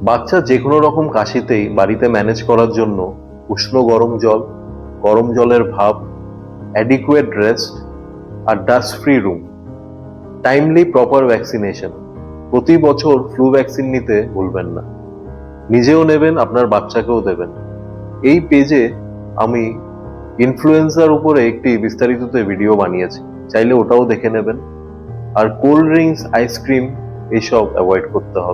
বাচ্চা যে কোনো রকম কাশিতেই বাড়িতে ম্যানেজ করার জন্য উষ্ণ গরম জলের ভাপ, অ্যাডিকুয়েট রেস্ট আর dust free room, timely proper vaccination. প্রতি বছর ফ্লু ভ্যাকসিন নিতে ভুলবেন না। নিজেও নেবেন, আপনার বাচ্চাকেও দেবেন। এই পেজে আমি ইনফ্লুয়েঞ্জার উপরে একটি বিস্তারিত ভিডিও বানিয়েছি, চাইলে ওটাও দেখে নেবেন। আর কোল্ড ড্রিঙ্কস, আইসক্রিম এইসব অ্যাভয়েড করতে হবে।